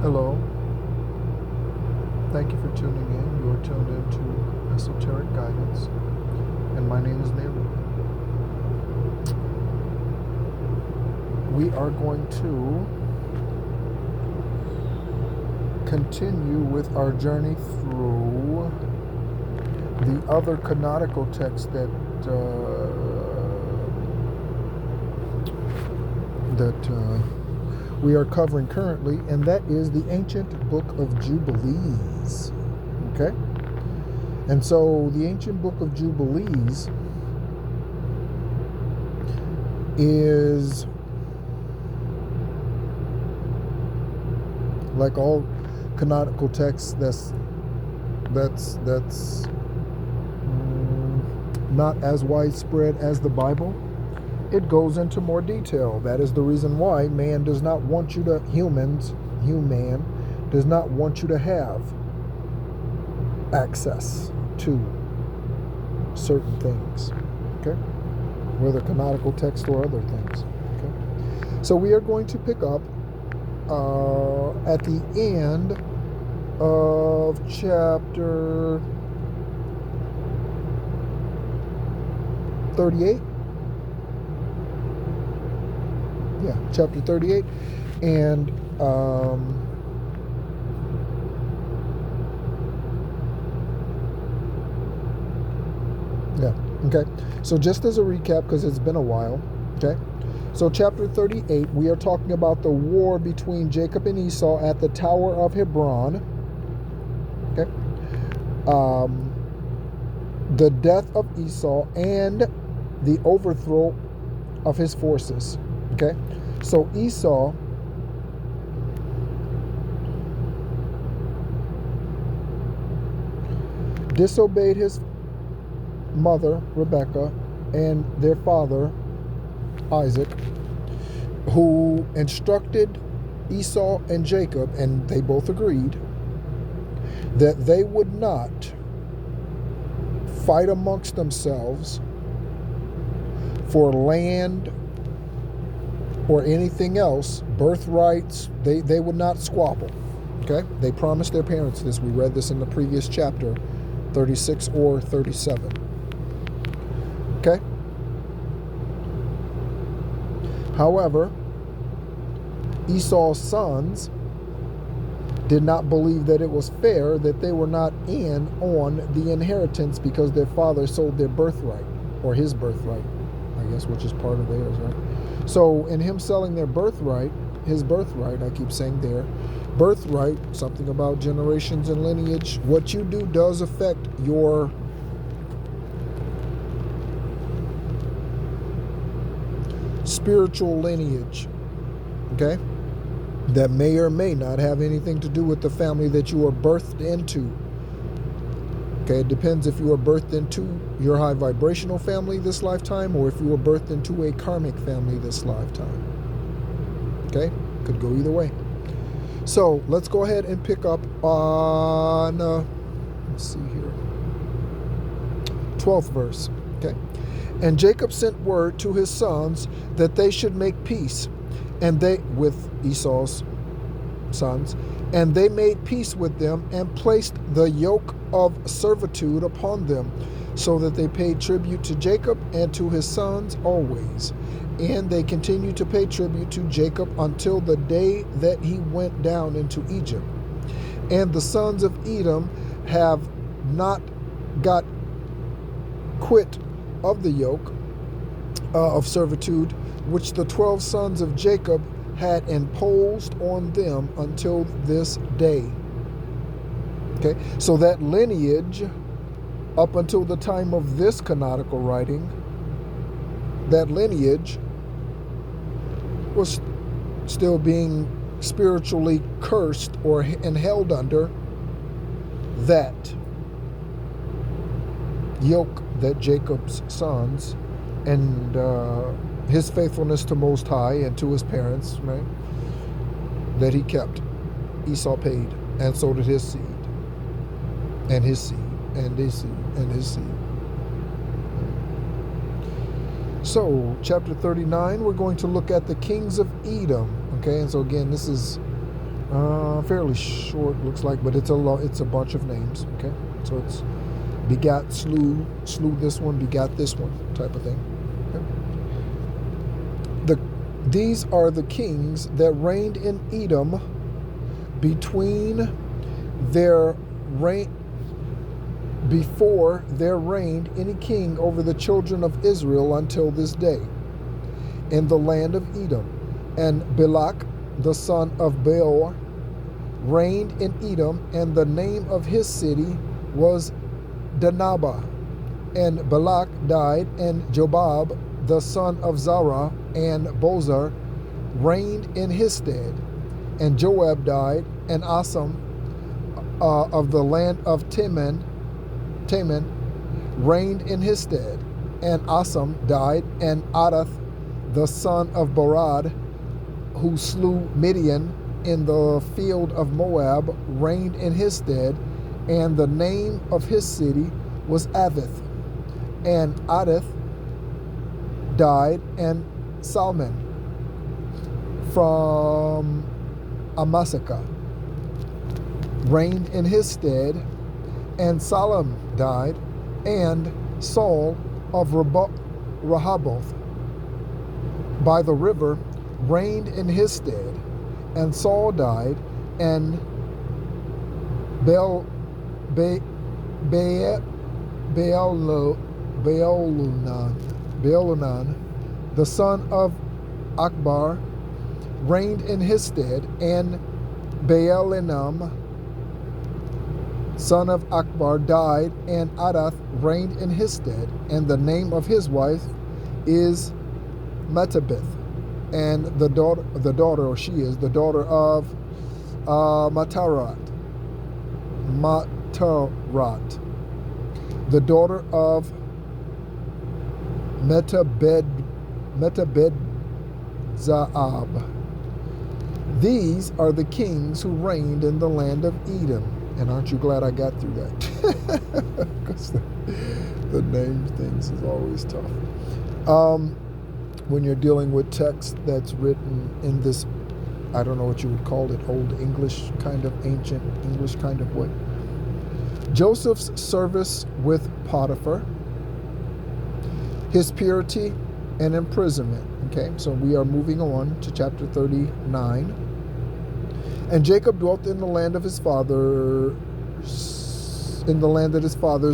Hello. Thank you for tuning in. You're tuned into Esoteric Guidance, and my name is Nehru. We are going to continue with our journey through the other canonical text that we are covering currently, and that is the Ancient Book of Jubilees. Okay? And so the Ancient Book of Jubilees is, like all canonical texts, that's not as widespread as the Bible. It goes into more detail. That is the reason why man does not want you to, human does not want you to have access to certain things. Okay? Whether canonical text or other things. Okay? So we are going to pick up at the end of chapter 38. Yeah, chapter 38. And yeah, okay. So just as a recap, because it's been a while, okay? So chapter 38, we are talking about the war between Jacob and Esau at the Tower of Hebron. Okay? The death of Esau and the overthrow of his forces. Okay? So Esau disobeyed his mother, Rebekah, and their father, Isaac, who instructed Esau and Jacob, and they both agreed, that they would not fight amongst themselves for land or anything else, birthrights. They would not squabble. Okay? They promised their parents this. We read this in the previous chapter, 36 or 37. Okay? However, Esau's sons did not believe that it was fair that they were not in on the inheritance because their father sold their birthright, or his birthright, I guess, which is part of theirs, right? So in him selling their birthright, his birthright, I keep saying their birthright, something about generations and lineage, what you do does affect your spiritual lineage, okay? That may or may not have anything to do with the family that you were birthed into. Okay, it depends if you were birthed into your high vibrational family this lifetime or if you were birthed into a karmic family this lifetime. Okay, could go either way. So let's go ahead and pick up on, let's see here, 12th verse. Okay, and Jacob sent word to his sons that they should make peace, and they, with Esau's sons, and they made peace with them and placed the yoke of servitude upon them, so that they paid tribute to Jacob and to his sons always. And they continued to pay tribute to Jacob until the day that he went down into Egypt. And the sons of Edom have not got quit of the yoke of servitude, which the 12 sons of Jacob had imposed on them until this day. Okay, so that lineage, up until the time of this canonical writing, that lineage was still being spiritually cursed and held under that yoke that Jacob's sons and his faithfulness to Most High and to his parents, right, that he kept. Esau paid, and so did his seed, and his seed, and his seed, and his seed. So, chapter 39, we're going to look at the kings of Edom. Okay, and so again, this is Fairly short, looks like, but it's a bunch of names. Okay, so it's begat, slew this one, begat this one, type of thing. Okay. These are the kings that reigned in Edom between their reign. Before there reigned any king over the children of Israel until this day, in the land of Edom. And Balak, the son of Beor, reigned in Edom, and the name of his city was Dinhabah. And Balak died, and Jobab, the son of Zerah, and Bozar reigned in his stead. And Joab died, and Asam of the land of Teman reigned in his stead. And Asam died, and Adath, the son of Barad, who slew Midian in the field of Moab, reigned in his stead. And the name of his city was Avith. And Adath died, and Salmon from Amasekah reigned in his stead. And Salam died, and Saul of Rehoboth by the river reigned in his stead. And Saul died, and Baalunan, the son of Akbar, reigned in his stead. And Baalinam, son of Akbar, died, and Adath reigned in his stead. And the name of his wife is Metabith, and the daughter, or she is the daughter of Matarat, the daughter of Metabedzaab. These are the kings who reigned in the land of Edom. And aren't you glad I got through that? Because the name things is always tough. When you're dealing with text that's written in this, I don't know what you would call it, Old English, kind of ancient English kind of way. Joseph's service with Potiphar, his purity and imprisonment. Okay, so we are moving on to chapter 39. And Jacob dwelt in the land of his fathers,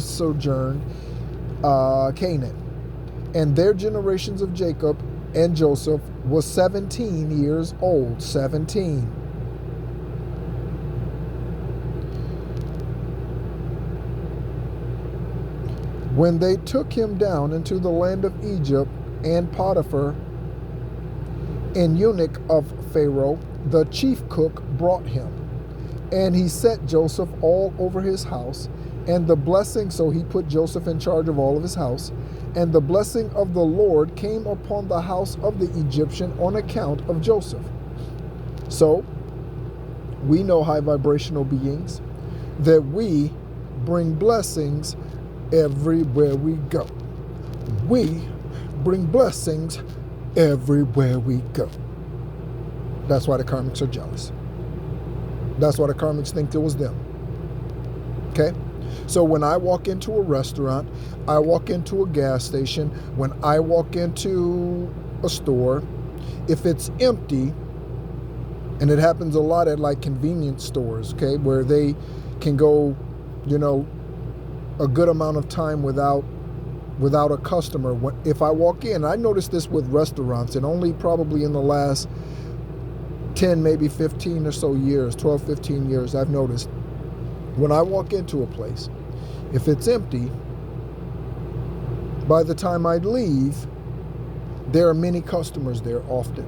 sojourned, Canaan. And their generations of Jacob and Joseph was 17 years old. 17. When they took him down into the land of Egypt, and Potiphar, an eunuch of Pharaoh, the chief cook, brought him. And he set Joseph all over his house, and the blessing, so he put Joseph in charge of all of his house, and the blessing of the Lord came upon the house of the Egyptian on account of Joseph. So, we know, high vibrational beings, that we bring blessings everywhere we go. We bring blessings everywhere we go. That's why the karmics are jealous. That's why the karmics think it was them. Okay? So when I walk into a restaurant, I walk into a gas station, when I walk into a store, if it's empty, and it happens a lot at like convenience stores, okay, where they can go, a good amount of time without a customer. If I walk in, I noticed this with restaurants, and only probably in the last 10, maybe 15 or so years, 12, 15 years, I've noticed when I walk into a place, if it's empty, by the time I leave, there are many customers there often.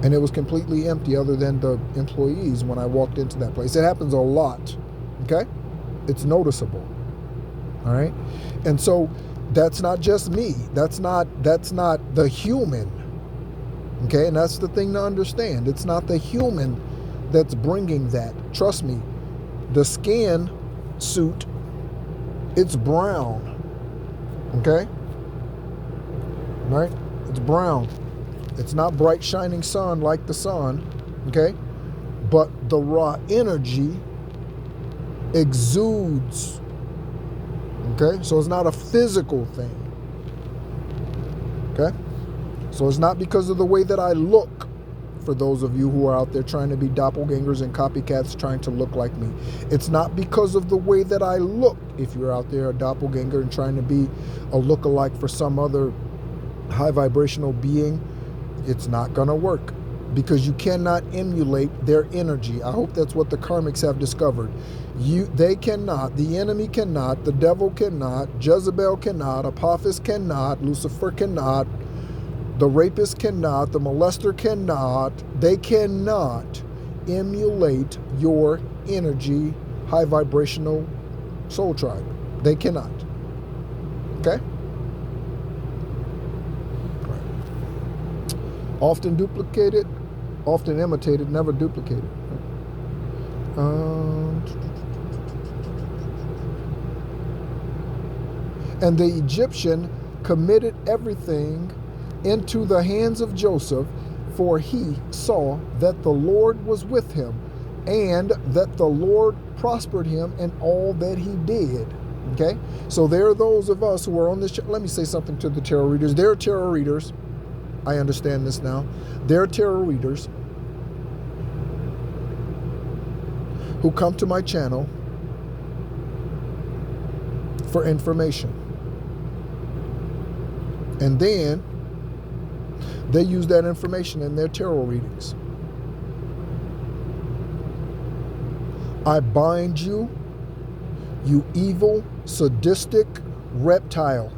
And it was completely empty other than the employees when I walked into that place. It happens a lot, okay? It's noticeable, all right? And so that's not just me. That's not the human, okay? And that's the thing to understand. It's not the human that's bringing that. Trust me, the skin suit, it's brown, okay? Right? It's brown. It's not bright shining sun like the sun. Okay? But the raw energy exudes. Okay? So it's not a physical thing. Okay? So it's not because of the way that I look, for those of you who are out there trying to be doppelgangers and copycats trying to look like me. It's not because of the way that I look, if you're out there a doppelganger and trying to be a lookalike for some other high vibrational being. It's not going to work, because you cannot emulate their energy. I hope that's what the karmics have discovered. They cannot, the enemy cannot, the devil cannot, Jezebel cannot, Apophis cannot, Lucifer cannot, the rapist cannot, the molester cannot. They cannot emulate your energy, high vibrational soul tribe. They cannot. Okay? Right. Often duplicated, often imitated, never duplicated. And the Egyptian committed everything into the hands of Joseph, for he saw that the Lord was with him, and that the Lord prospered him in all that he did. Okay? So there are those of us who are on this. Let me say something to the tarot readers. There are tarot readers. I understand this now. There are tarot readers who come to my channel for information. And then they use that information in their tarot readings. I bind you, you evil, sadistic reptile.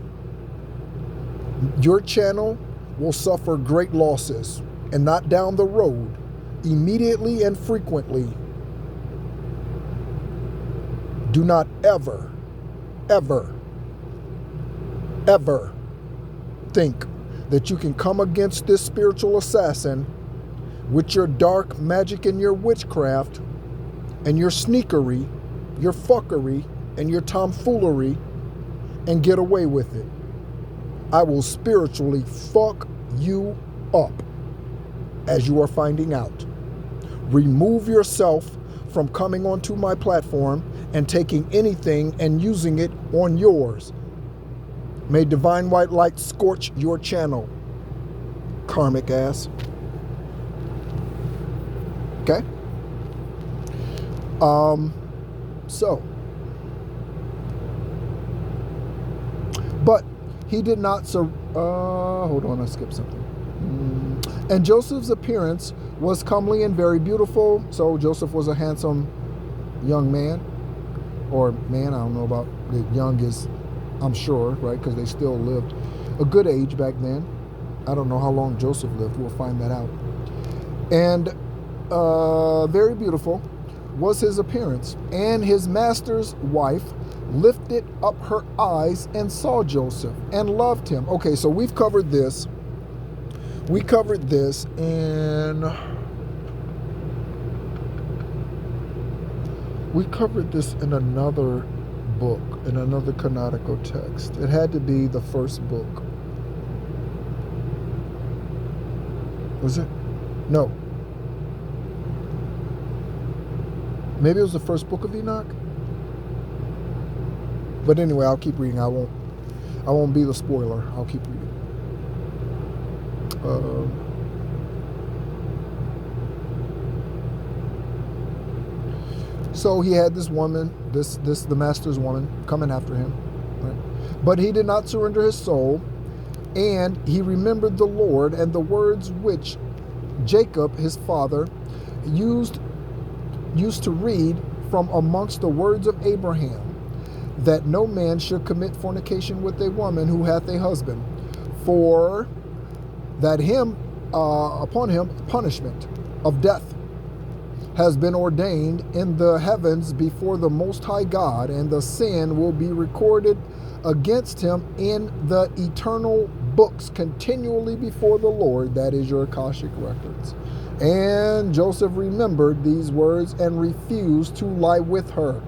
Your channel will suffer great losses, and not down the road, immediately and frequently. Do not ever, ever, ever think that you can come against this spiritual assassin with your dark magic and your witchcraft and your sneakery, your fuckery, and your tomfoolery and get away with it. I will spiritually fuck you up, as you are finding out. Remove yourself from coming onto my platform and taking anything and using it on yours. May divine white light scorch your channel, karmic ass. Okay? But he did not, hold on, I skipped something. And Joseph's appearance was comely and very beautiful. So Joseph was a handsome young man, or man, I don't know about the young is, I'm sure, right? Because they still lived a good age back then. I don't know how long Joseph lived. We'll find that out. And very beautiful was his appearance. And his master's wife lifted up her eyes and saw Joseph and loved him. Okay, so we've covered this. We covered this in... We covered this in another book, in another canonical text. It had to be the first book. Was it? No. Maybe it was the first book of Enoch? But anyway, I'll keep reading. I won't be the spoiler. I'll keep reading. So he had this woman, the master's woman, coming after him, right? But he did not surrender his soul, and he remembered the Lord and the words which Jacob, his father, used to read from amongst the words of Abraham, that no man should commit fornication with a woman who hath a husband, for that upon him punishment of death has been ordained in the heavens before the Most High God, and the sin will be recorded against him in the eternal books continually before the Lord. That is your Akashic records. And Joseph remembered these words and refused to lie with her.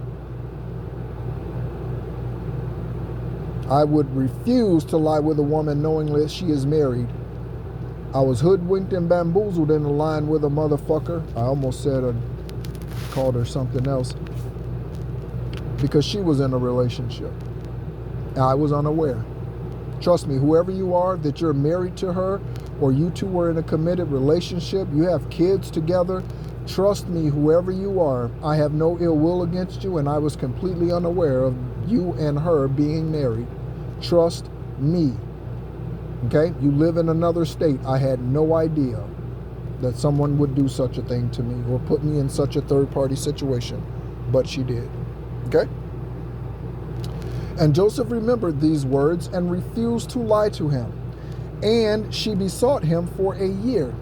I would refuse to lie with a woman knowing that she is married. I was hoodwinked and bamboozled in a line with a motherfucker. I almost called her something else, because she was in a relationship. I was unaware. Trust me, whoever you are, that you're married to her, or you two were in a committed relationship, you have kids together, trust me, whoever you are, I have no ill will against you, and I was completely unaware of you and her being married. Trust me. Okay? You live in another state. I had no idea that someone would do such a thing to me or put me in such a third-party situation, but she did. Okay? And Joseph remembered these words and refused to lie to him. And she besought him for a year,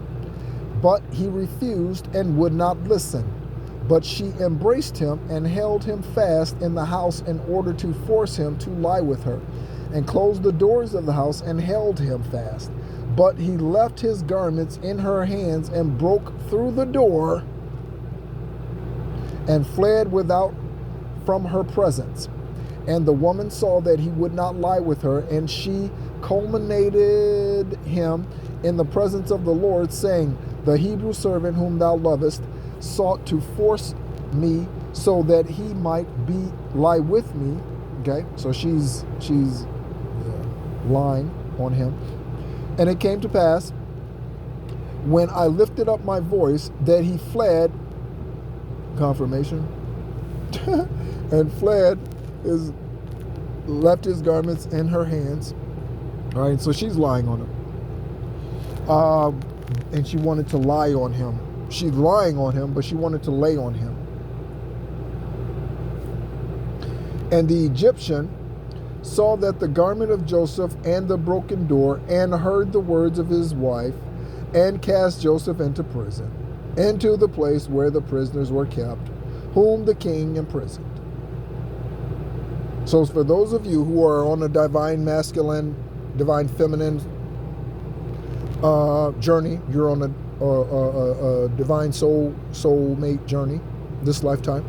but he refused and would not listen. But she embraced him and held him fast in the house in order to force him to lie with her, and closed the doors of the house and held him fast. But he left his garments in her hands and broke through the door and fled without from her presence. And the woman saw that he would not lie with her, and she culminated him in the presence of the Lord, saying, the Hebrew servant whom thou lovest sought to force me so that he might lie with me. Okay, so she's lying on him. And it came to pass, when I lifted up my voice, that he fled, confirmation, and fled, left his garments in her hands. All right, so she's lying on him. And she wanted to lie on him. She's lying on him, but she wanted to lay on him. And the Egyptian saw that the garment of Joseph and the broken door, and heard the words of his wife, and cast Joseph into prison, into the place where the prisoners were kept, whom the king imprisoned. So for those of you who are on a divine masculine, divine feminine journey, you're on a divine soulmate journey this lifetime,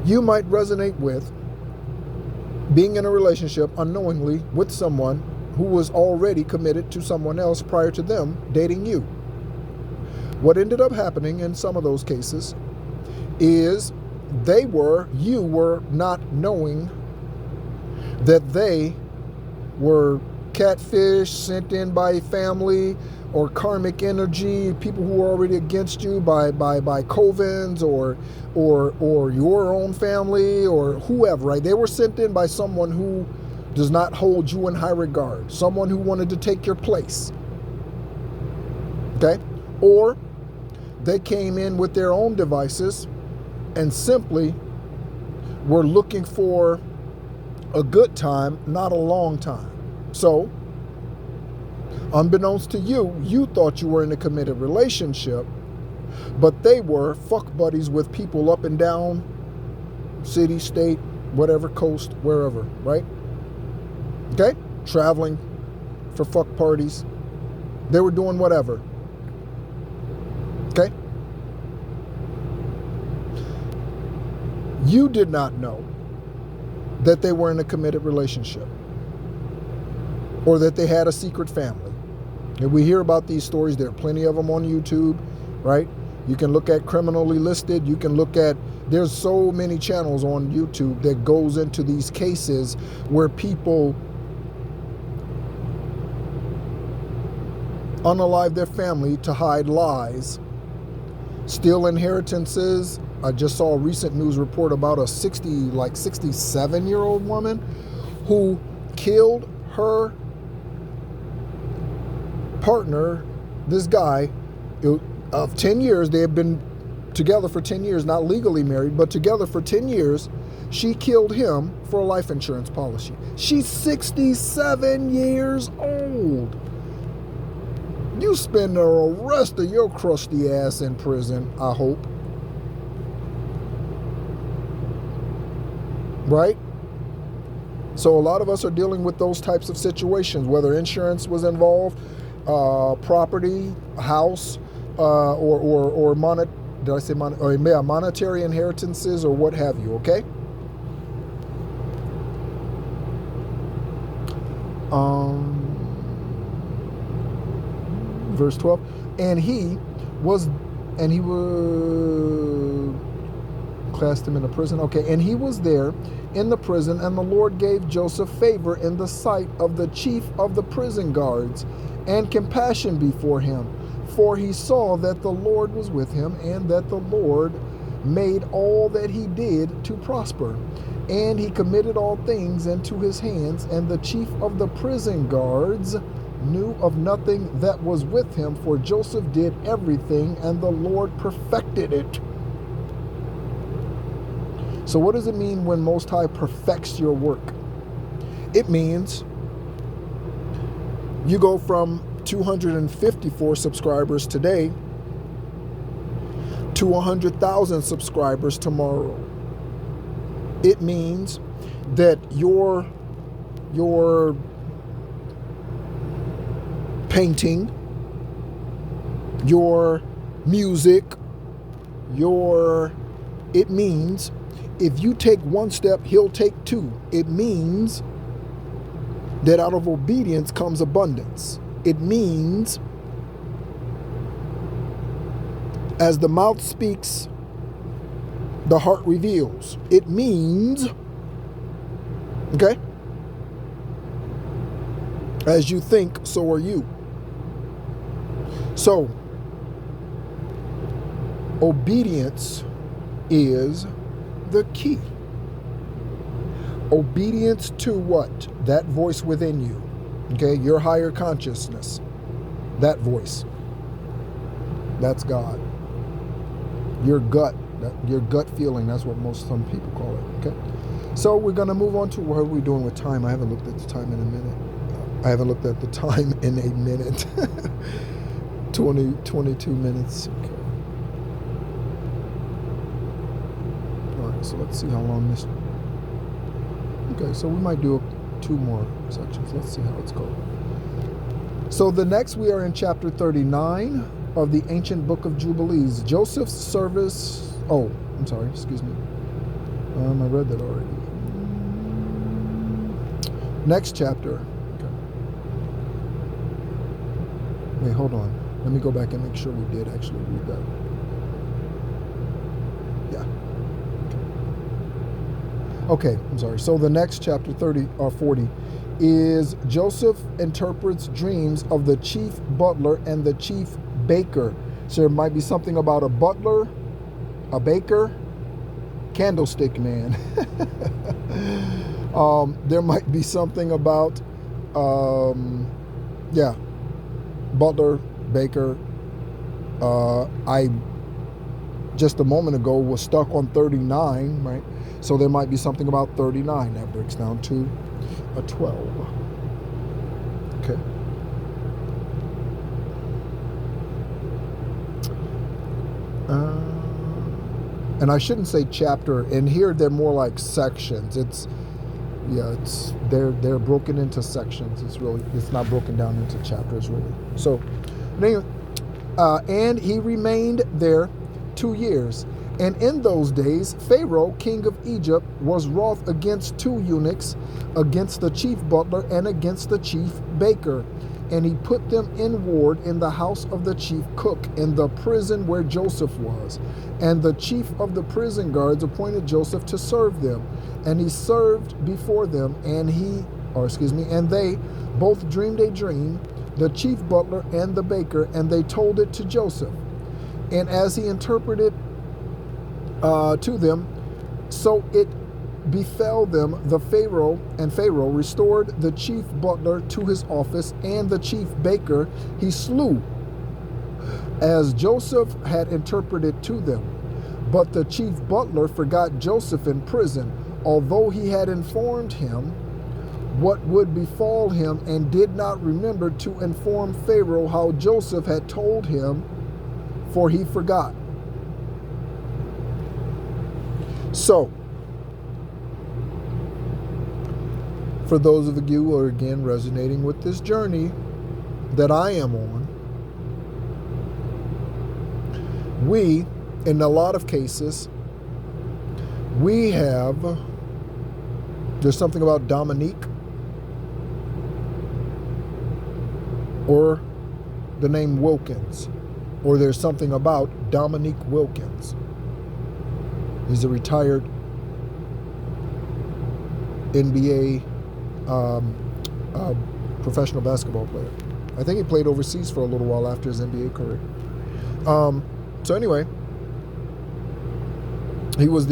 you might resonate with being in a relationship unknowingly with someone who was already committed to someone else prior to them dating you. What ended up happening in some of those cases is you were not knowing that they were catfish sent in by family or karmic energy, people who are already against you by covens or your own family or whoever, right? They were sent in by someone who does not hold you in high regard, someone who wanted to take your place. Okay? Or they came in with their own devices and simply were looking for a good time, not a long time. So, unbeknownst to you, you thought you were in a committed relationship, but they were fuck buddies with people up and down, city, state, whatever, coast, wherever, right? Okay? Traveling for fuck parties. They were doing whatever. Okay? You did not know that they were in a committed relationship or that they had a secret family. And we hear about these stories. There are plenty of them on YouTube, right? You can look at Criminally Listed. You can look at, there's so many channels on YouTube that goes into these cases where people unalive their family to hide lies, steal inheritances. I just saw a recent news report about a 67-year-old woman who killed her partner, this guy, of 10 years. They have been together for 10 years, not legally married, but together for 10 years. She killed him for a life insurance policy. She's 67 years old. You spend the rest of your crusty ass in prison, I hope. Right? So a lot of us are dealing with those types of situations, whether insurance was involved, property, house, or monetary inheritances or what have you, okay? verse 12. And he was classed him in the prison. Okay, and he was there in the prison, and the Lord gave Joseph favor in the sight of the chief of the prison guards, and compassion before him. For he saw that the Lord was with him, and that the Lord made all that he did to prosper. And he committed all things into his hands, and the chief of the prison guards knew of nothing that was with him, for Joseph did everything, and the Lord perfected it. So what does it mean when Most High perfects your work? It means you go from 254 subscribers today to 100,000 subscribers tomorrow. It means that your painting, your music, it means if you take one step, he'll take two. It means that out of obedience comes abundance. It means as the mouth speaks, the heart reveals. It means, okay, as you think, so are you. So, obedience is the key. Obedience to what? That voice within you. Okay, your higher consciousness. That voice. That's God. Your gut feeling, that's what some people call it. Okay. So we're gonna move on to what are we doing with time? I haven't looked at the time in a minute. 22 minutes. Okay. So let's see how long this. Okay, so we might do 2 more sections. Let's see how it's going. So the next, we are in chapter 39 of the Ancient Book of Jubilees. Joseph's service. Oh, I'm sorry. Excuse me. I read that already. Next chapter. Okay. Wait, hold on. Let me go back and make sure we did actually read that. Okay, I'm sorry. So the next chapter 30 or 40 is Joseph interprets dreams of the chief butler and the chief baker. So there might be something about a butler, a baker, candlestick man. There might be something about, butler, baker. I just a moment ago was stuck on 39, right? So there might be something about 39. That breaks down to a 12. Okay. And I shouldn't say chapter. In here, they're more like sections. They're broken into sections. It's not broken down into chapters really. So, anyway, and he remained there 2 years. And in those days, Pharaoh, king of Egypt, was wroth against 2 eunuchs, against the chief butler and against the chief baker. And he put them in ward in the house of the chief cook, in the prison where Joseph was. And the chief of the prison guards appointed Joseph to serve them. And he served before them, and they both dreamed a dream, the chief butler and the baker, and they told it to Joseph. And as he interpreted to them, so it befell them. Pharaoh restored the chief butler to his office, and the chief baker he slew, as Joseph had interpreted to them. But the chief butler forgot Joseph in prison, although he had informed him what would befall him, and did not remember to inform Pharaoh how Joseph had told him, for he forgot. So, for those of you who are again resonating with this journey that I am on, we, in a lot of cases, there's something about Dominique or the name Wilkins, or there's something about Dominique Wilkins. He's a retired NBA professional basketball player. I think he played overseas for a little while after his NBA career. So anyway, he was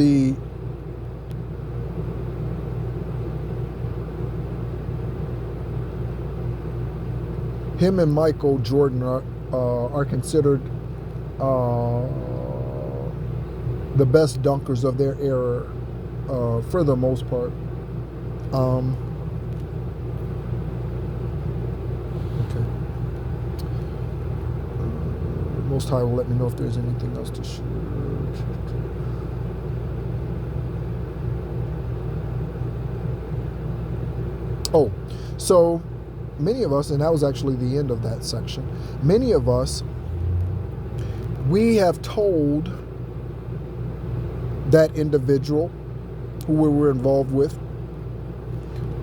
him and Michael Jordan are considered the best dunkers of their era, for the most part. Okay. Most High will let me know if there's anything else to share. Oh, so many of us, and that was actually the end of that section, many of us, we have told that individual who we were involved with,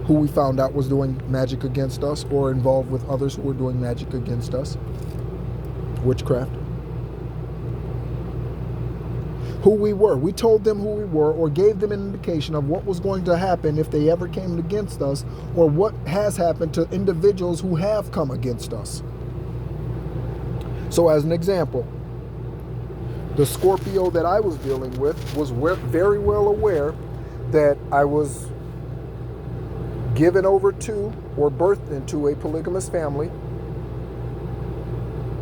who we found out was doing magic against us, or involved with others who were doing magic against us, witchcraft, who we were. We told them who we were, or gave them an indication of what was going to happen if they ever came against us, or what has happened to individuals who have come against us. So as an example, the Scorpio that I was dealing with was very well aware that I was given over to or birthed into a polygamous family.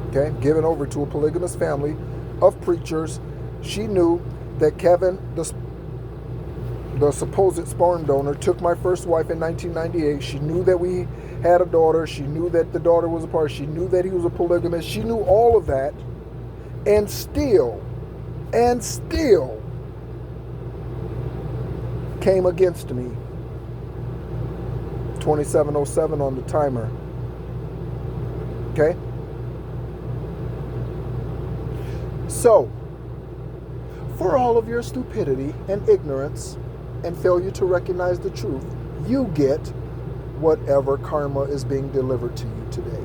Okay, given over to a polygamous family of preachers. She knew that Kevin, the supposed sperm donor, took my first wife in 1998. She knew that we had a daughter. She knew that the daughter was a part. She knew that he was a polygamist. She knew all of that, and still came against me. 2707 on the timer. Okay? So, for all of your stupidity and ignorance and failure to recognize the truth, you get whatever karma is being delivered to you today.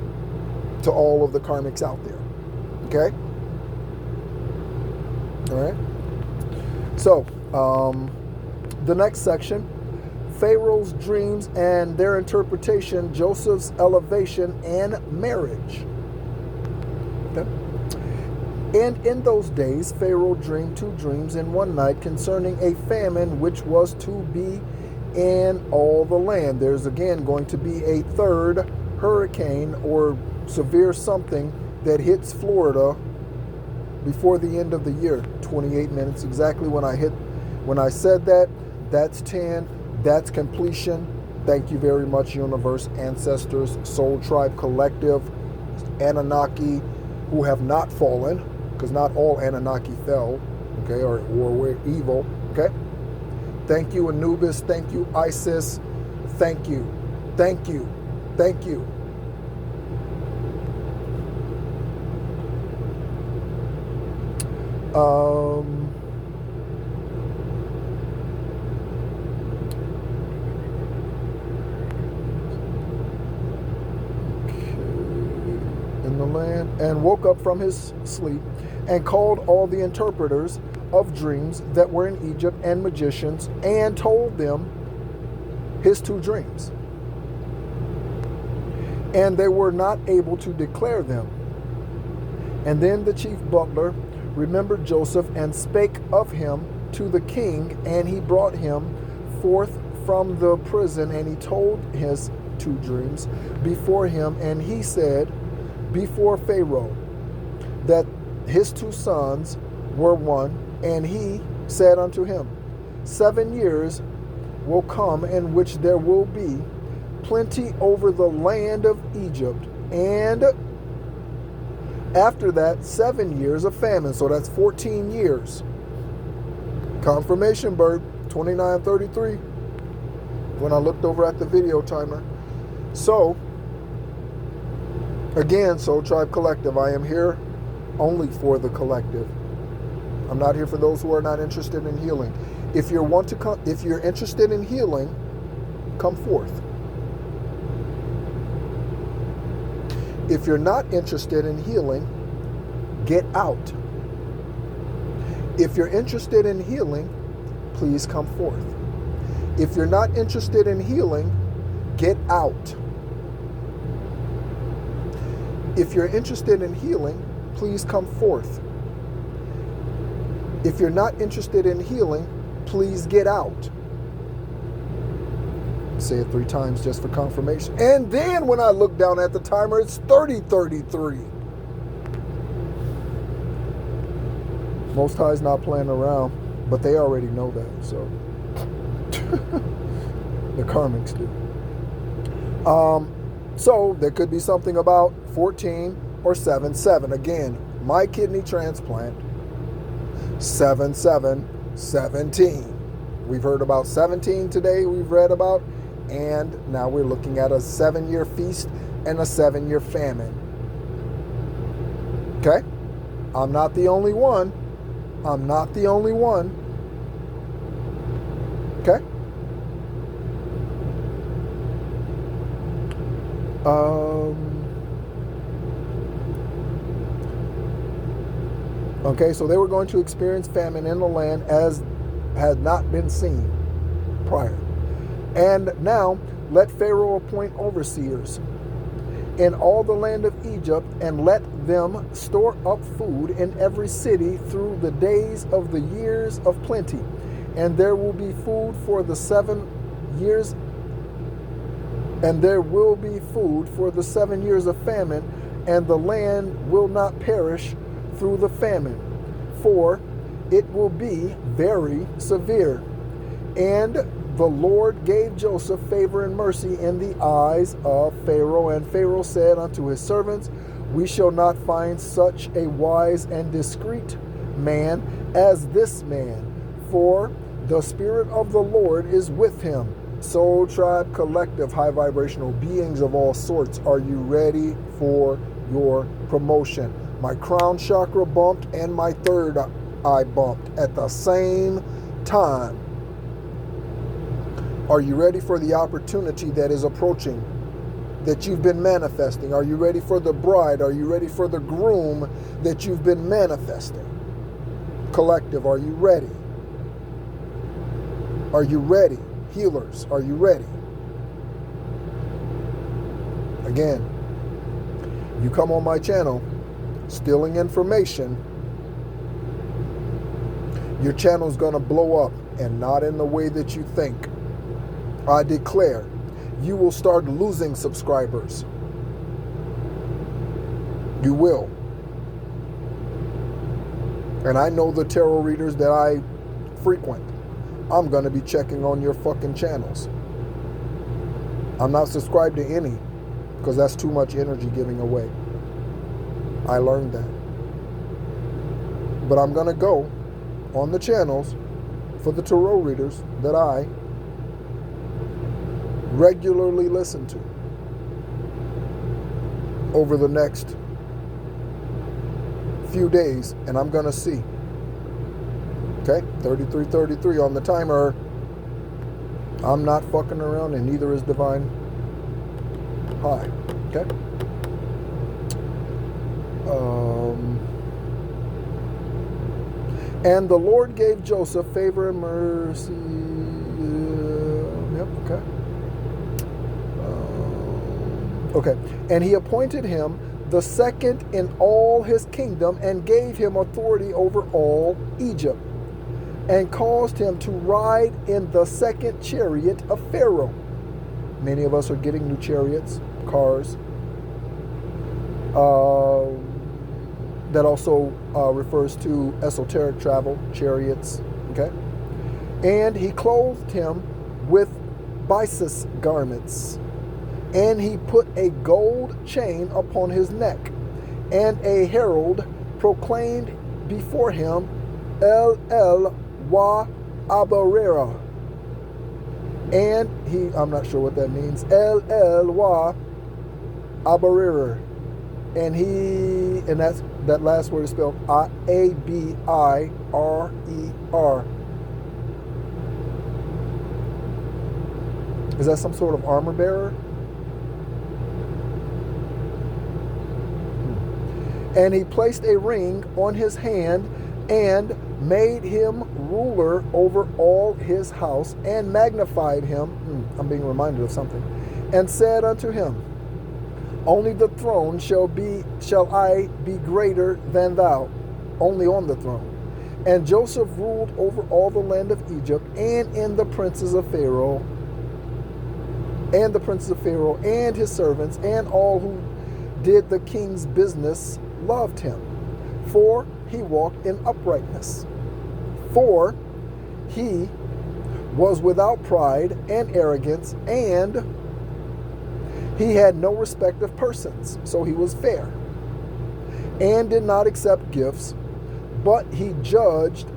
To all of the karmics out there. Okay? Alright? So, the next section, Pharaoh's dreams and their interpretation, Joseph's elevation and marriage. Okay? And in those days, Pharaoh dreamed 2 dreams in one night concerning a famine which was to be in all the land. There's again going to be a 3rd hurricane or severe something that hits Florida before the end of the year. 28 minutes exactly when I said that. That's 10. That's completion. Thank you very much, universe, ancestors, soul tribe collective, Anunnaki who have not fallen, because not all Anunnaki fell, okay, or were evil, okay? Thank you, Anubis. Thank you, Isis. Thank you. Thank you. Thank you. In the land, and woke up from his sleep, and called all the interpreters of dreams that were in Egypt and magicians, and told them his 2 dreams. And they were not able to declare them. And then the chief butler remembered Joseph and spake of him to the king, and he brought him forth from the prison, and he told his 2 dreams before him, and he said before Pharaoh that his 2 sons were one, and he said unto him, 7 years will come in which there will be plenty over the land of Egypt, and after that 7 years of famine. So that's 14 years. Confirmation, bird, 2933 when I looked over at the video timer. So again, Soul Tribe Collective, I am here only for the collective. I'm not here for those who are not interested in healing. If you're interested in healing, come forth. If you're not interested in healing, get out. If you're interested in healing, please come forth. If you're not interested in healing, get out. If you're interested in healing, please come forth. If you're not interested in healing, please get out. Say it 3 times just for confirmation. And then when I look down at the timer, it's 30:33. Most High's not playing around, but they already know that, so the karmics do. So there could be something about 14 or 7-7. Again, my kidney transplant, 7-7-17. We've heard about 17 today, we've read about, and now we're looking at a 7-year feast and a 7-year famine. Okay? I'm not the only one. I'm not the only one. Okay? Okay, so they were going to experience famine in the land as had not been seen prior. And now let Pharaoh appoint overseers in all the land of Egypt, and let them store up food in every city through the days of the years of plenty. And there will be food for the 7 years, and there will be food for the 7 years of famine, and the land will not perish through the famine, for it will be very severe. And the Lord gave Joseph favor and mercy in the eyes of Pharaoh. And Pharaoh said unto his servants, we shall not find such a wise and discreet man as this man, for the Spirit of the Lord is with him. Soul Tribe Collective, high vibrational beings of all sorts, are you ready for your promotion? My crown chakra bumped and my third eye bumped at the same time. Are you ready for the opportunity that is approaching, that you've been manifesting? Are you ready for the bride? Are you ready for the groom that you've been manifesting? Collective, are you ready? Are you ready? Healers, are you ready? Again, you come on my channel stealing information, your channel's going to blow up, and not in the way that you think. I declare, you will start losing subscribers. You will. And I know the tarot readers that I frequent. I'm going to be checking on your fucking channels. I'm not subscribed to any, because that's too much energy giving away. I learned that. But I'm going to go on the channels for the tarot readers that I regularly listen to over the next few days, and I'm going to see. Okay, 33:33 on the timer. I'm not fucking around, and neither is Divine High. Okay. And the Lord gave Joseph favor and mercy. Yep. Okay. Okay. And he appointed him the second in all his kingdom, and gave him authority over all Egypt, and caused him to ride in the second chariot of Pharaoh. Many of us are getting new chariots, cars. That also refers to esoteric travel, chariots. Okay. And he clothed him with byssus garments, and he put a gold chain upon his neck, and a herald proclaimed before him, El wa Abarera. And he, I'm not sure what that means, El wa Abarera. And that's, that last word is spelled A-B-I-R-E-R. Is that some sort of armor bearer? And he placed a ring on his hand and made him ruler over all his house and magnified him. I'm being reminded of something. And said unto him, only the throne shall I be greater than thou, only on the throne. And Joseph ruled over all the land of Egypt, and in the princes of Pharaoh, and his servants, and all who did the king's business loved him, for he walked in uprightness. For he was without pride and arrogance, and he had no respect of persons, so he was fair, and did not accept gifts, but he judged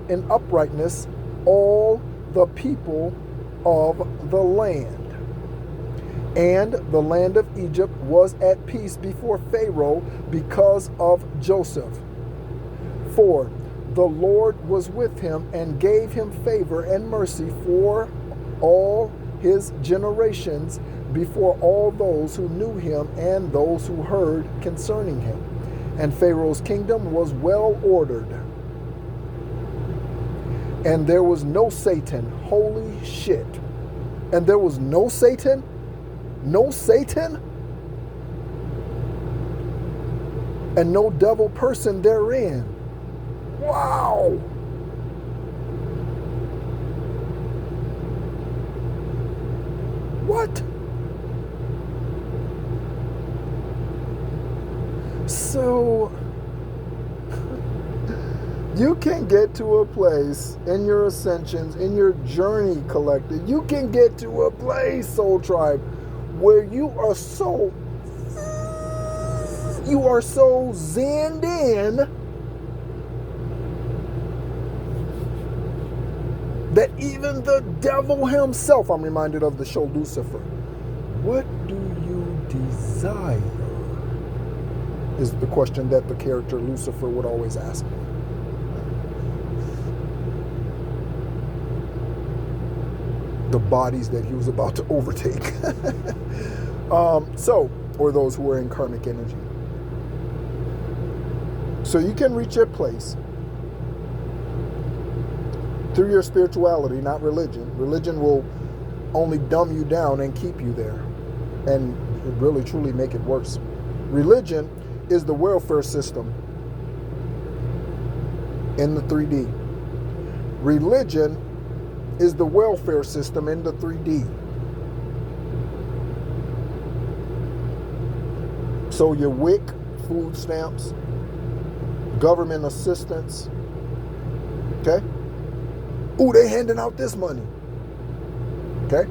in uprightness all the people of the land. And the land of Egypt was at peace before Pharaoh because of Joseph. For the Lord was with him and gave him favor and mercy for all his generations before all those who knew him and those who heard concerning him. And Pharaoh's kingdom was well ordered. And there was no Satan. Holy shit. And there was no Satan? No Satan? And no devil person therein. Wow. What? So, you can get to a place in your ascensions, in your journey collected, you can get to a place, Soul Tribe, where you are so zenned in that even the devil himself, I'm reminded of the show Lucifer. What do you desire? Is the question that the character Lucifer would always ask. The bodies that he was about to overtake. Or those who were in karmic energy. So you can reach a place through your spirituality, not religion. Religion will only dumb you down and keep you there and really truly make it worse. Religion is the welfare system in the 3D. Religion is the welfare system in the 3D. So your WIC, food stamps, government assistance, okay? Ooh, they handing out this money, okay?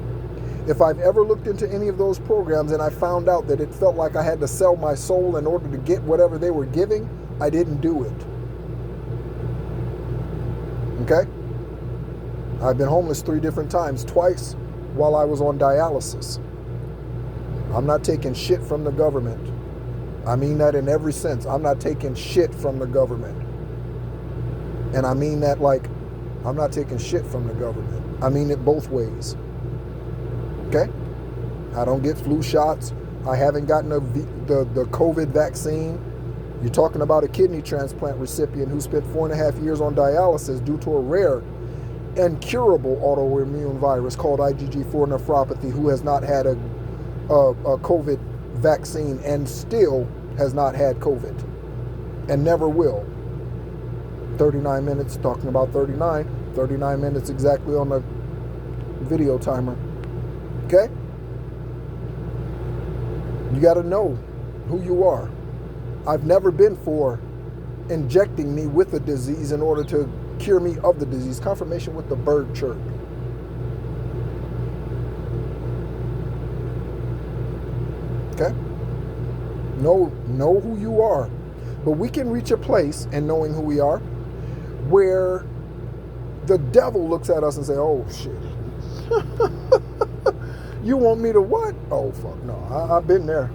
If I've ever looked into any of those programs and I found out that it felt like I had to sell my soul in order to get whatever they were giving, I didn't do it. Okay? I've been homeless 3 different times, twice while I was on dialysis. I'm not taking shit from the government. I mean that in every sense. I'm not taking shit from the government. And I mean that like, I'm not taking shit from the government. I mean it both ways. Okay? I don't get flu shots. I haven't gotten the COVID vaccine. You're talking about a kidney transplant recipient who spent 4.5 years on dialysis due to a rare incurable autoimmune virus called IgG4 nephropathy, who has not had a COVID vaccine and still has not had COVID and never will. 39 minutes, talking about 39 minutes exactly on the video timer. Okay? You got to know who you are. I've never been for injecting me with a disease in order to cure me of the disease. Confirmation with the bird chirp. Okay? Know who you are. But we can reach a place in knowing who we are where the devil looks at us and say, oh shit. You want me to what? Oh fuck no, I've been there.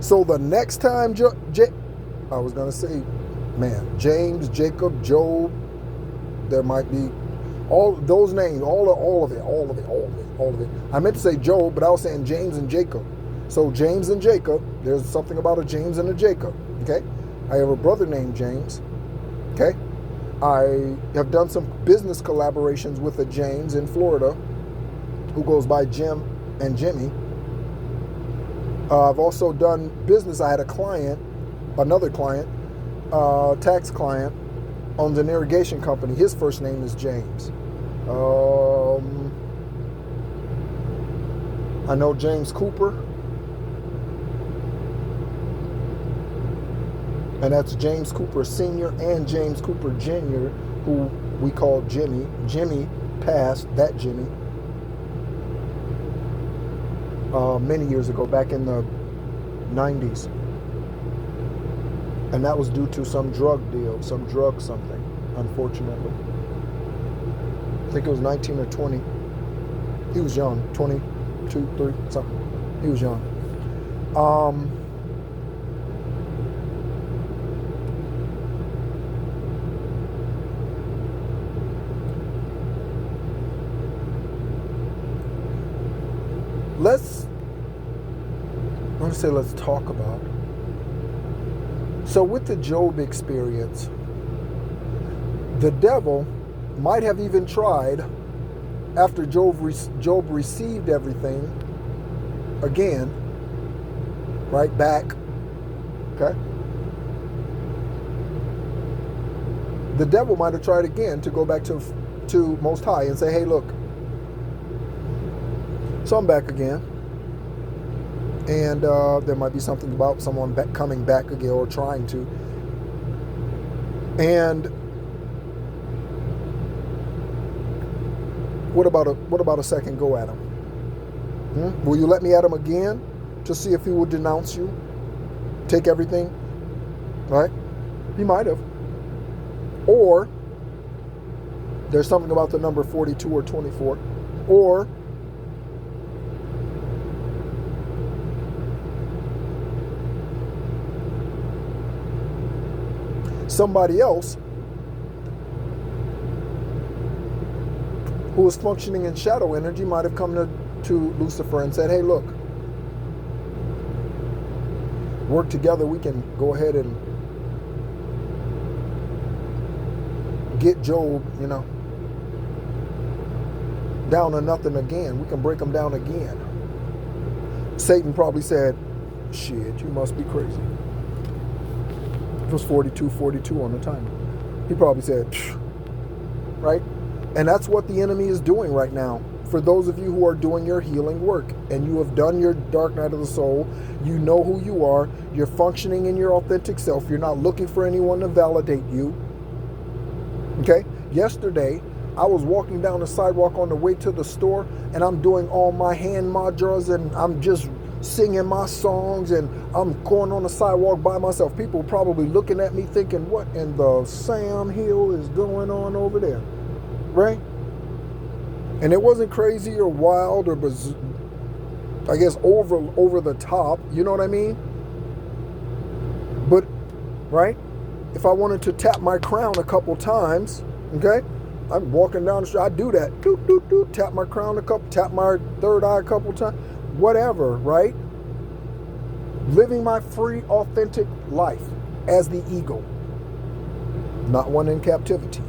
So the next time I was gonna say, man, James, Jacob, Job, there might be all those names, all of it. I meant to say Job, but I was saying James and Jacob. So James and Jacob, there's something about a James and a Jacob. Okay? I have a brother named James. Okay? I have done some business collaborations with a James in Florida who goes by Jim and Jimmy. I've also done business. I had a client, another client, tax client, owns an irrigation company. His first name is James. I know James Cooper, and that's James Cooper Sr. and James Cooper Jr., who we call Jimmy. Jimmy passed, that Jimmy, many years ago, back in the 90s. And that was due to some drug deal, some drug something, unfortunately. I think it was 19 or 20. He was young, 22, 3, something. He was young. Let's talk about. So with the Job experience, the devil might have even tried, after Job received everything, again, right back, okay? The devil might have tried again to go back to Most High and say, hey, look, so I'm back again. And there might be something about someone coming back again or trying to. And what about a second go at him? Will you let me at him again to see if he will denounce you, take everything? Right? He might have. Or there's something about the number 42 or 24. Or somebody else who was functioning in shadow energy might have come to Lucifer and said, hey, look, work together. We can go ahead and get Job, down to nothing again. We can break him down again. Satan probably said, shit, you must be crazy. It was 42 on the timer. He probably said, psh, right? And that's what the enemy is doing right now. For those of you who are doing your healing work and you have done your dark night of the soul, you know who you are, you're functioning in your authentic self, you're not looking for anyone to validate you. Okay? Yesterday, I was walking down the sidewalk on the way to the store, and I'm doing all my hand mudras, and I'm just singing my songs, and I'm going on the sidewalk by myself. People probably looking at me thinking, what in the Sam Hill is going on over there? Right? And it wasn't crazy or wild or I guess over the top, you know what I mean? But, right? If I wanted to tap my crown a couple times, okay? I'm walking down the street, I do that. Doot, doot, doot, tap my crown tap my third eye a couple times. Whatever, right? Living my free, authentic life as the eagle, not one in captivity.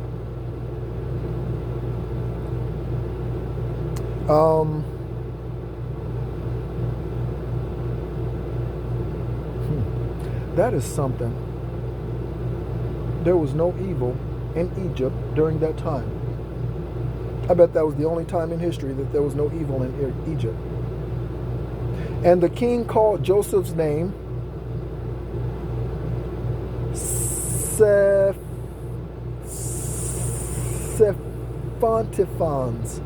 That is something. There was no evil in Egypt during that time. I bet that was the only time in history that there was no evil in Egypt. And the king called Joseph's name Sephantiphons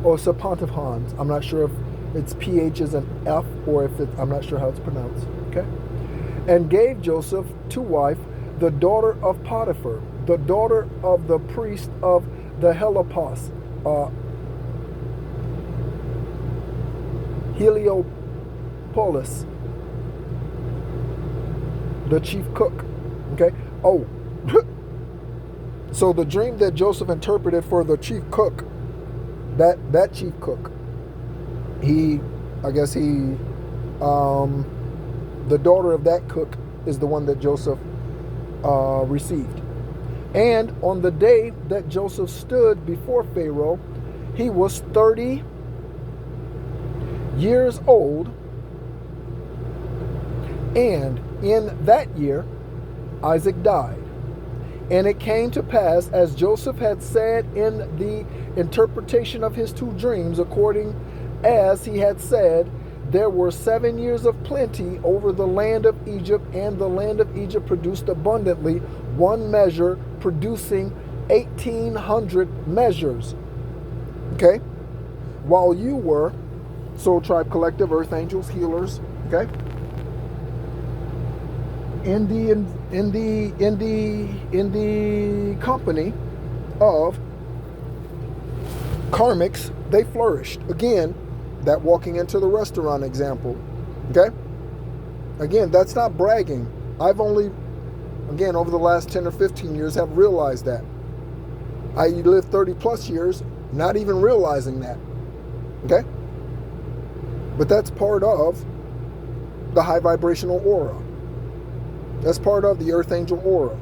or Sephantiphons. I'm not sure if its PH is an F or if I'm not sure how it's pronounced. Okay? And gave Joseph to wife the daughter of Potiphar, the daughter of the priest of the Heliopolis, Heliopolis, the chief cook. Okay? Oh, so the dream that Joseph interpreted for the chief cook, that chief cook, he The daughter of that cook is the one that Joseph received. And on the day that Joseph stood before Pharaoh, he was 30 years old. And in that year, Isaac died. And it came to pass, as Joseph had said in the interpretation of his two dreams, according as he had said, there were 7 years of plenty over the land of Egypt, and the land of Egypt produced abundantly, one measure producing 1,800 measures. Okay? While you were, Soul Tribe Collective, Earth Angels, Healers, okay? In the company of karmics, they flourished. Again, that walking into the restaurant example. Okay? Again, that's not bragging. I've only, again, over the last 10 or 15 years have realized that. I lived 30 plus years not even realizing that. Okay? But that's part of the high vibrational aura. That's part of the Earth Angel aura.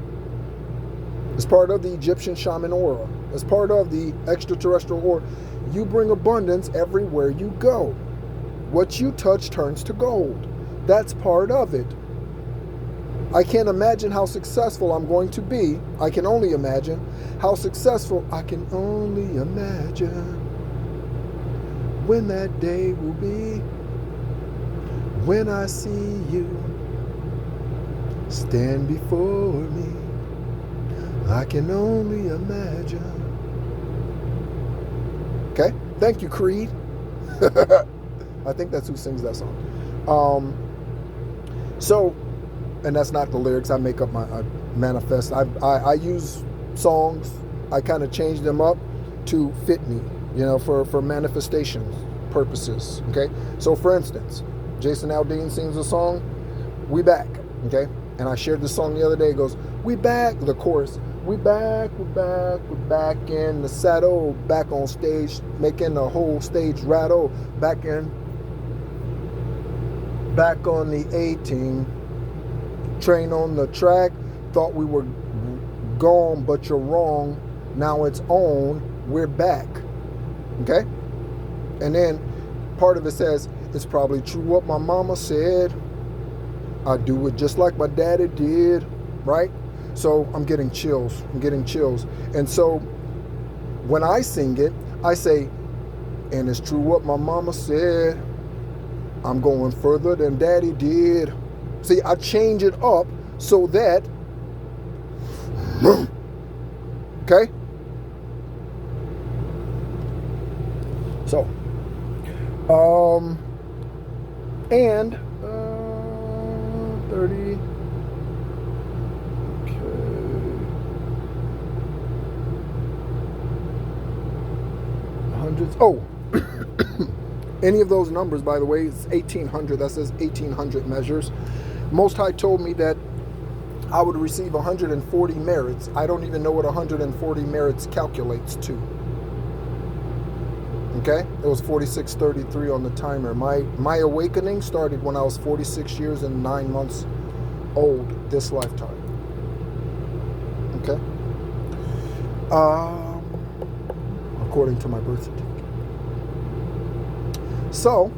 It's part of the Egyptian shaman aura. It's part of the extraterrestrial aura. You bring abundance everywhere you go. What you touch turns to gold. That's part of it. I can't imagine how successful I'm going to be. I can only imagine how successful I can only imagine when that day will be, when I see you stand before me. I can only imagine. Okay? Thank you, Creed. I think that's who sings that song. So, and that's not the lyrics. I make up I manifest. I use songs. I kind of change them up to fit me, for manifestation purposes. Okay? So, for instance, Jason Aldean sings a song, "We Back." Okay? And I shared this song the other day. It goes, "We back," the chorus. "We back, we're back, we're back in the saddle, back on stage, making the whole stage rattle, back on the 18, train on the track, thought we were gone, but you're wrong, now it's on, we're back." Okay? And then part of it says, "It's probably true what my mama said, I do it just like my daddy did," right? So I'm getting chills. And so when I sing it, I say, "And it's true what my mama said, I'm going further than daddy did." See, I change it up so that, okay? So, and 30, okay, hundreds, any of those numbers, by the way, it's 1,800, that says 1,800 measures. Most High told me that I would receive 140 merits. I don't even know what 140 merits calculates to. Okay? It was 4633 on the timer. My awakening started when I was 46 years and 9 months old this lifetime. Okay? According to my birth certificate. So,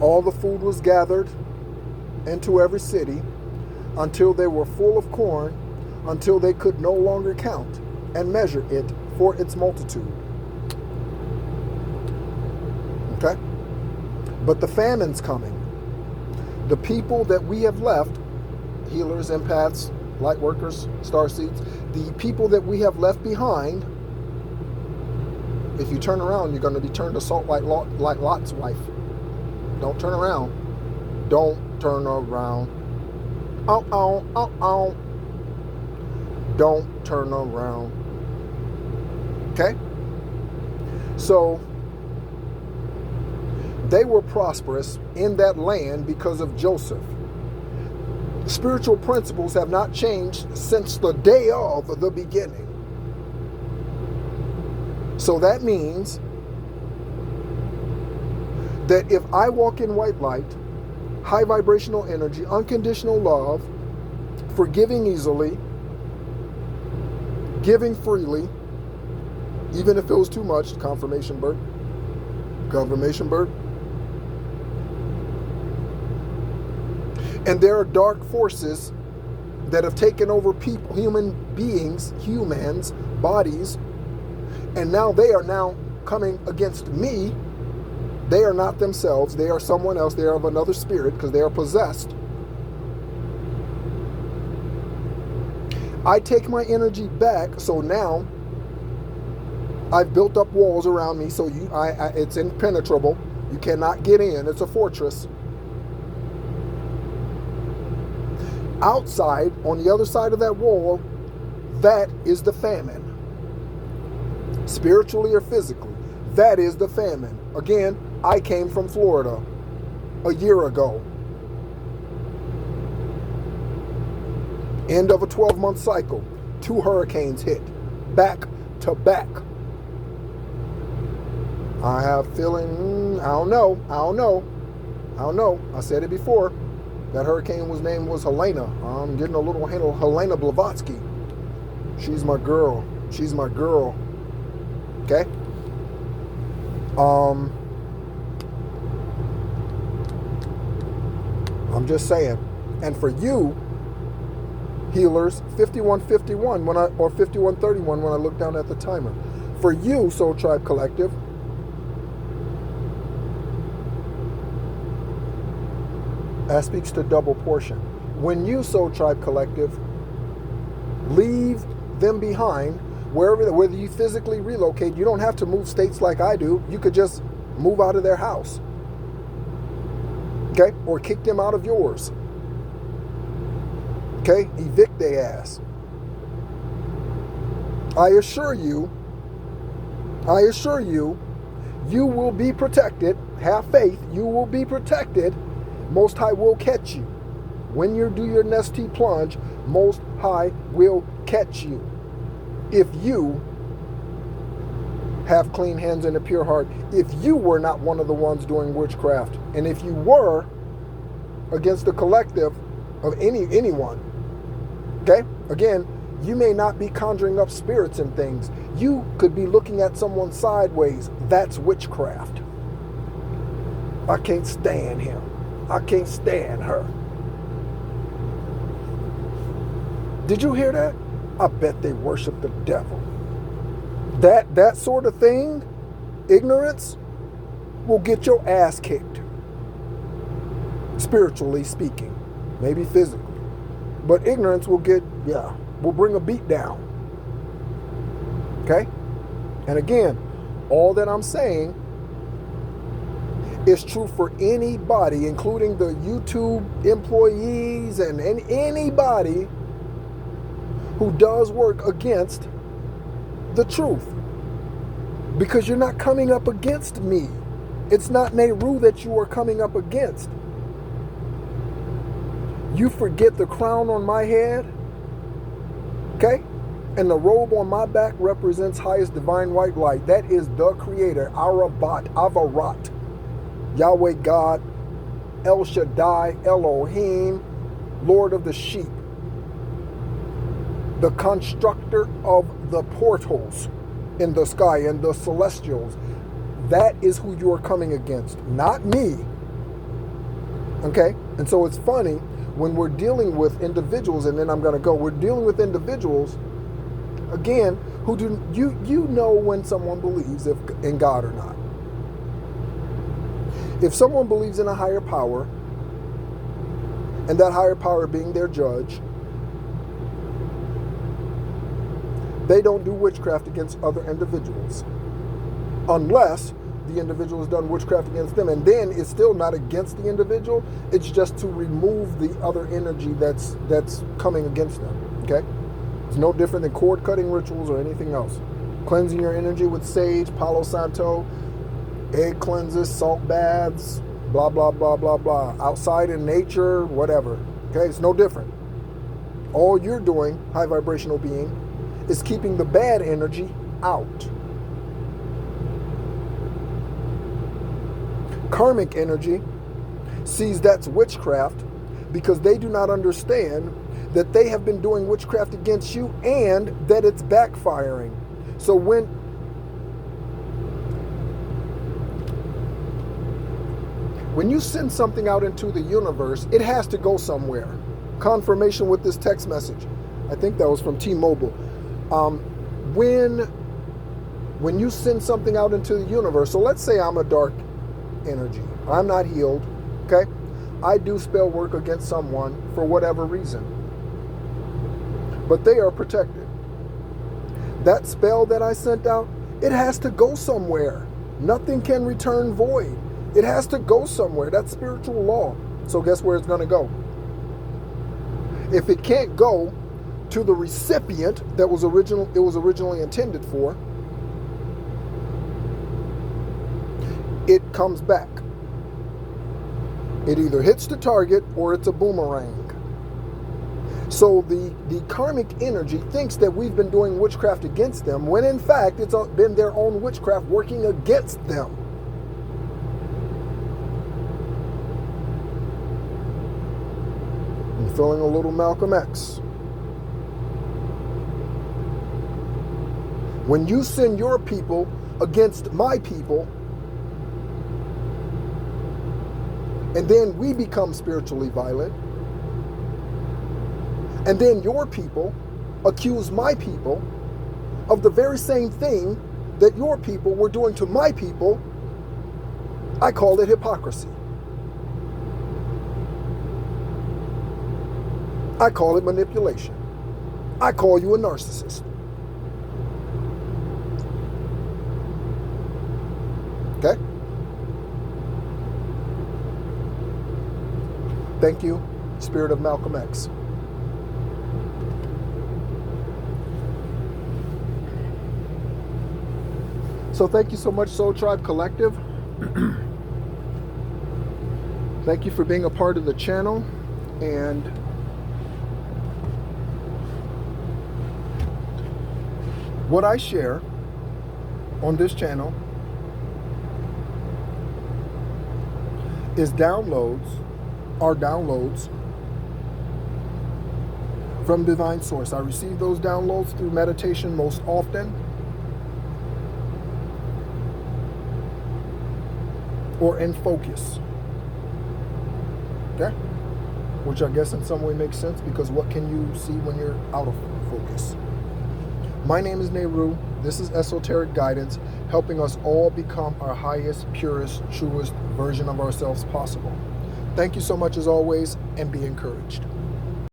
all the food was gathered into every city until they were full of corn, until they could no longer count and measure it for its multitude. Okay? But the famine's coming. The people that we have left, healers, empaths, light workers, starseeds, the people that we have left behind, if you turn around, you're going to be turned to salt like Lot's wife. Don't turn around. Don't turn around. Don't turn around. Okay? So, they were prosperous in that land because of Joseph. Spiritual principles have not changed since the day of the beginning. So that means that if I walk in white light high vibrational energy, unconditional love, forgiving easily, giving freely, even if it was too much. Confirmation bird. Confirmation bird. And there are dark forces that have taken over people, human beings, humans, bodies, and now they are now coming against me. They are not themselves. They are someone else. They are of another spirit because they are possessed. I take my energy back, so now I've built up walls around me, so it's impenetrable. You cannot get in. It's a fortress. Outside, on the other side of that wall, that is the famine. Spiritually or physically, that is the famine. Again, I came from Florida a year ago. End of a 12-month cycle. 2 hurricanes hit, back to back. I have feeling, I don't know. I said it before. That hurricane name was Helena. I'm getting a little hint of Helena Blavatsky. She's my girl. Okay? I'm just saying. And for you, healers, 5151 or 5131 when I look down at the timer. For you, Soul Tribe Collective, that speaks to double portion. When you, Soul Tribe Collective, leave them behind, whether you physically relocate, you don't have to move states like I do. You could just move out of their house. Okay? Or kick them out of yours. Okay? Evict their ass. I assure you, you will be protected. Have faith, you will be protected. Most High will catch you. When you do your Nestea plunge, Most High will catch you. If you have clean hands and a pure heart, if you were not one of the ones doing witchcraft, and if you were against the collective of anyone, okay? Again, you may not be conjuring up spirits and things. You could be looking at someone sideways. That's witchcraft. I can't stand him. I can't stand her. Did you hear that? I bet they worship the devil. That sort of thing, ignorance, will get your ass kicked. Spiritually speaking. Maybe physically. But ignorance will bring a beat down. Okay? And again, all that I'm saying is true for anybody, including the YouTube employees and anybody who does work against the truth. Because you're not coming up against me. It's not Nehru that you are coming up against. You forget the crown on my head, okay? And the robe on my back represents highest divine white light. That is the creator, Avarat. Yahweh God, El Shaddai, Elohim, Lord of the sheep, the constructor of the portals in the sky and the celestials. That is who you are coming against, not me. Okay? And so it's funny when we're dealing with individuals, and then I'm going to go, we're dealing with individuals, again, who do you know when someone believes in God or not. If someone believes in a higher power, and that higher power being their judge, they don't do witchcraft against other individuals. Unless the individual has done witchcraft against them. And then it's still not against the individual. It's just to remove the other energy that's coming against them. Okay? It's no different than cord cutting rituals or anything else. Cleansing your energy with sage, Palo Santo, egg cleanses, salt baths, blah, blah, blah, blah, blah. Outside in nature, whatever. Okay, it's no different. All you're doing, high vibrational being, is keeping the bad energy out. Karmic energy sees that's witchcraft, because they do not understand that they have been doing witchcraft against you and that it's backfiring. So when you send something out into the universe, it has to go somewhere. Confirmation with this text message. I think that was from T-Mobile. When you send something out into the universe, so let's say I'm a dark energy. I'm not healed, okay? I do spell work against someone for whatever reason, but they are protected. That spell that I sent out, it has to go somewhere. Nothing can return void. It has to go somewhere. That's spiritual law. So guess where it's going to go? If it can't go to the recipient that it was originally intended for, it comes back. It either hits the target or it's a boomerang. So the karmic energy thinks that we've been doing witchcraft against them, when in fact it's been their own witchcraft working against them. I'm feeling a little Malcolm X. When you send your people against my people, and then we become spiritually violent, and then your people accuse my people of the very same thing that your people were doing to my people, I call it hypocrisy. I call it manipulation. I call you a narcissist. Okay? Thank you, Spirit of Malcolm X. So thank you so much, Soul Tribe Collective. Thank you for being a part of the channel. And what I share on this channel is downloads from Divine Source. I receive those downloads through meditation most often, or in focus. Okay? Which I guess in some way makes sense, because what can you see when you're out of focus? My name is Nehru. This is Esoteric Guidance, helping us all become our highest, purest, truest version of ourselves possible. Thank you so much as always, and be encouraged.